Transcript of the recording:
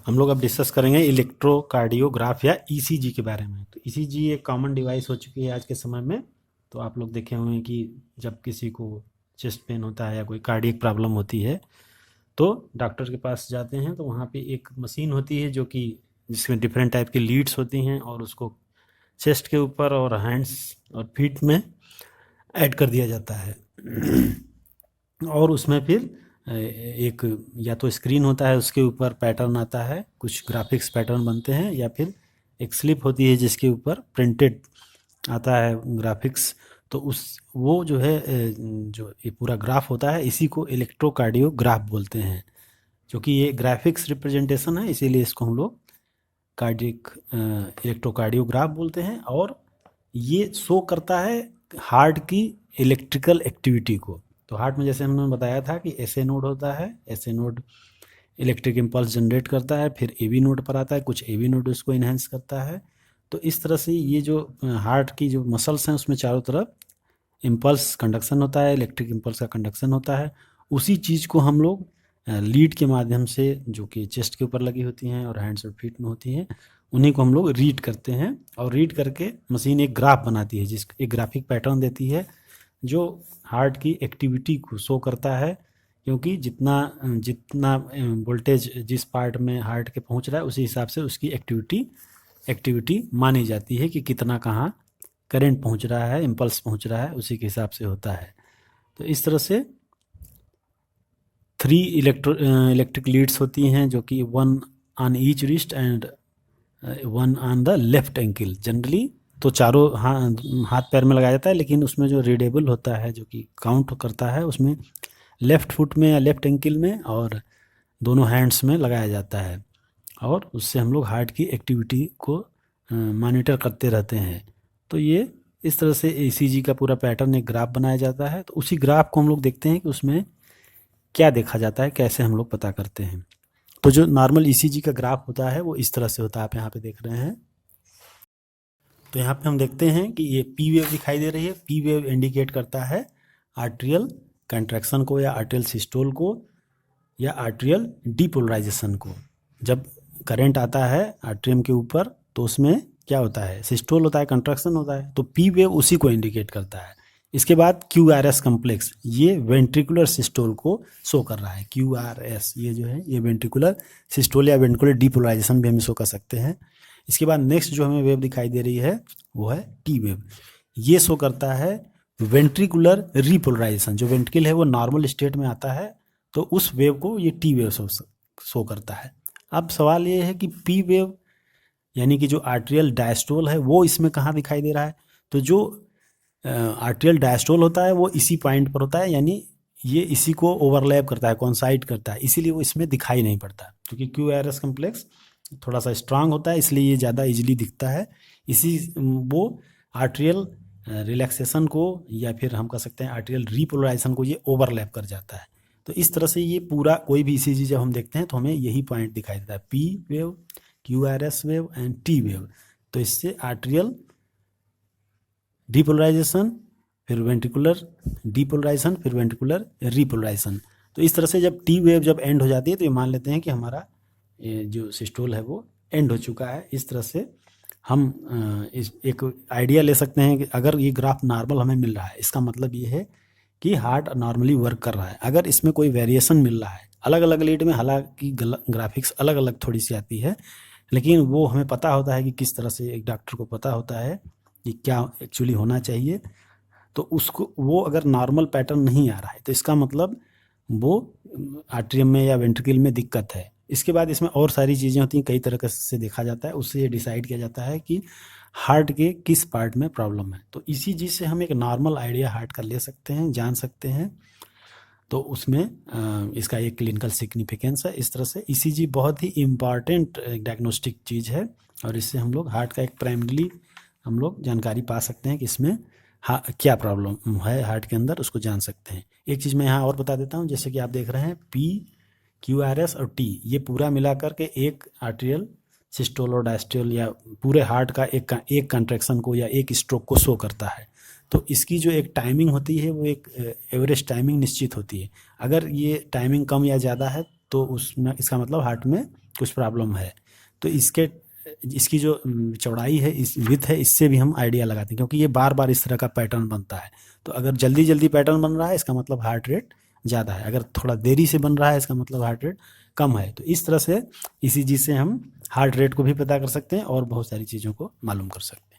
हम लोग अब डिस्कस करेंगे इलेक्ट्रोकार्डियोग्राफ या ईसीजी के बारे में। तो ईसीजी एक कॉमन डिवाइस हो चुकी है आज के समय में। तो आप लोग देखे होंगे कि जब किसी को चेस्ट पेन होता है या कोई कार्डियक प्रॉब्लम होती है तो डॉक्टर के पास जाते हैं, तो वहाँ पे एक मशीन होती है जो कि जिसमें डिफरेंट टाइप की लीड्स होती हैं और उसको चेस्ट के ऊपर और हैंड्स और फीट में ऐड कर दिया जाता है। और उसमें फिर एक या तो स्क्रीन होता है, उसके ऊपर पैटर्न आता है, कुछ ग्राफिक्स पैटर्न बनते हैं, या फिर एक स्लिप होती है जिसके ऊपर प्रिंटेड आता है ग्राफिक्स। तो उस वो जो है जो ये पूरा ग्राफ होता है इसी को इलेक्ट्रोकार्डियोग्राफ बोलते हैं। क्योंकि ये ग्राफिक्स रिप्रेजेंटेशन है इसीलिए इसको हम लोग कार्डियक इलेक्ट्रोकार्डियोग्राफ बोलते हैं। और ये शो करता है हार्ट की इलेक्ट्रिकल एक्टिविटी को। तो हार्ट में जैसे हमने बताया था कि एसए नोड होता है, SA node electric impulse generate करता है, फिर एवी नोड पर आता है, कुछ एवी नोड उसको इन्हेंस करता है। तो इस तरह से ये जो हार्ट की जो मसल्स हैं उसमें चारों तरफ इम्पल्स कंडक्शन होता है, इलेक्ट्रिक इम्पल्स का कंडक्शन होता है। उसी चीज़ को हम लोग लीड के माध्यम से, जो कि चेस्ट के ऊपर लगी होती हैं और हैंड्स और फीट में होती हैं, उन्हीं को हम लोग रीड करते हैं। और रीड करके मशीन एक ग्राफ बनाती है, जिस एक ग्राफिक पैटर्न देती है जो हार्ट की एक्टिविटी को शो करता है। क्योंकि जितना जितना वोल्टेज जिस पार्ट में हार्ट के पहुंच रहा है उसी हिसाब से उसकी एक्टिविटी मानी जाती है कि कितना कहाँ करंट पहुंच रहा है, इम्पल्स पहुंच रहा है, उसी के हिसाब से होता है। तो इस तरह से 3 इलेक्ट्रिक लीड्स होती हैं जो कि 1 on each wrist and 1 on the left ankle. Generally तो चारों हाथ पैर में लगाया जाता है, लेकिन उसमें जो रीडेबल होता है जो कि काउंट करता है उसमें लेफ्ट फुट में या लेफ्ट एंकल में और दोनों हैंड्स में लगाया जाता है। और उससे हम लोग हार्ट की एक्टिविटी को मॉनिटर करते रहते हैं। तो ये इस तरह से ईसीजी का पूरा पैटर्न एक ग्राफ बनाया जाता है। तो उसी ग्राफ को हम लोग देखते हैं कि उसमें क्या देखा जाता है, कैसे हम लोग पता करते हैं। तो जो नॉर्मल ईसीजी का ग्राफ होता है वो इस तरह से होता है, आप यहाँ पे देख रहे हैं। तो यहाँ पे हम देखते हैं कि ये पी वेव दिखाई दे रही है। पी वेव इंडिकेट करता है आर्ट्रियल कंट्रैक्शन को या आर्ट्रियल सिस्टोल को या आर्ट्रियल डीपोलराइजेशन को। जब करंट आता है आर्ट्रियम के ऊपर तो उसमें क्या होता है, सिस्टोल होता है, कंट्रैक्शन होता है। तो पी वेव उसी को इंडिकेट करता है। इसके बाद क्यू आर एस कम्प्लेक्स, ये वेंट्रिकुलर सिस्टोल को शो कर रहा है। क्यू आर एस ये जो है ये वेंट्रिकुलर सिस्टोल या वेंट्रिकुलर डीपोलराइजेशन भी हम शो कर सकते हैं। इसके बाद नेक्स्ट जो हमें वेव दिखाई दे रही है वो है टी वेव। ये शो करता है वेंट्रिकुलर रीपोलराइजेशन। जो वेंट्रिकल है वो नॉर्मल स्टेट में आता है तो उस वेव को ये टी वेव शो करता है। अब सवाल ये है कि पी वेव यानी कि जो आर्ट्रियल डायस्टोल है वो इसमें कहाँ दिखाई दे रहा है। तो जो आर्ट्रियल डायस्टोल होता है वो इसी पॉइंट पर होता है, यानी ये इसी को ओवरलैप करता है, कॉन्साइड करता है, इसीलिए वो इसमें दिखाई नहीं पड़ता। क्योंकि क्यू आर एस कम्प्लेक्स थोड़ा सा स्ट्रांग होता है इसलिए ये ज़्यादा इजीली दिखता है। इसी वो आर्ट्रियल रिलैक्सेशन को या फिर हम कह सकते हैं आर्ट्रियल रीपोलराइजेशन को ये ओवरलैप कर जाता है। तो इस तरह से ये पूरा कोई भी ईसीजी जब हम देखते हैं तो हमें यही पॉइंट दिखाई देता है, P wave, Q R S wave and T wave. तो इससे आर्ट्रियल डीपोलराइजेशन, फिर वेंट्रिकुलर डीपोलराइजेशन, फिर वेंट्रिकुलर रीपोलराइजेशन। तो इस तरह से जब टी वेव जब एंड हो जाती है तो ये मान लेते हैं कि हमारा जो सिस्टोल है वो एंड हो चुका है। इस तरह से हम इस एक आइडिया ले सकते हैं कि अगर ये ग्राफ नॉर्मल हमें मिल रहा है इसका मतलब ये है कि हार्ट नॉर्मली वर्क कर रहा है। अगर इसमें कोई वेरिएशन मिल रहा है अलग अलग लीड में, हालांकि ग्राफिक्स अलग अलग थोड़ी सी आती है, लेकिन वो हमें पता होता है कि किस तरह से एक डॉक्टर को पता होता है कि क्या एक्चुअली होना चाहिए। तो उसको वो अगर नॉर्मल पैटर्न नहीं आ रहा है तो इसका मतलब वो आर्ट्रियम में या वेंट्रिकल में दिक्कत है। इसके बाद इसमें और सारी चीज़ें होती हैं, कई तरह से देखा जाता है, उससे ये डिसाइड किया जाता है कि हार्ट के किस पार्ट में प्रॉब्लम है। तो इसी चीज़ से हम एक नॉर्मल आइडिया हार्ट का ले सकते हैं, जान सकते हैं। तो उसमें इसका एक क्लिनिकल सिग्निफिकेंस है। इस तरह से ईसीजी बहुत ही इम्पॉर्टेंट डायग्नोस्टिक चीज़ है और इससे हम लोग हार्ट का एक प्राइमरीली हम लोग जानकारी पा सकते हैं कि इसमें क्या प्रॉब्लम है हार्ट के अंदर, उसको जान सकते हैं। एक चीज़ मैं यहाँ और बता देता हूँ, जैसे कि आप देख रहे हैं पी, क्यू आर एस और टी, ये पूरा मिला करके एक आर्ट्रियल सिस्टोल और डायस्टोल या पूरे हार्ट का एक कंट्रैक्शन को या एक स्ट्रोक को शो करता है। तो इसकी जो एक टाइमिंग होती है वो एक एवरेज टाइमिंग निश्चित होती है। अगर ये टाइमिंग कम या ज़्यादा है तो उसमें इसका मतलब हार्ट में कुछ प्रॉब्लम है। तो इसकी जो चौड़ाई है, इस विड्थ है, इससे भी हम आइडिया लगाते हैं, क्योंकि ये बार बार इस तरह का पैटर्न बनता है। तो अगर जल्दी जल्दी पैटर्न बन रहा है, इसका मतलब हार्ट रेट ज़्यादा है। अगर थोड़ा देरी से बन रहा है, इसका मतलब हार्ट रेट कम है। तो इस तरह से ECG से हम हार्ट रेट को भी पता कर सकते हैं और बहुत सारी चीज़ों को मालूम कर सकते हैं।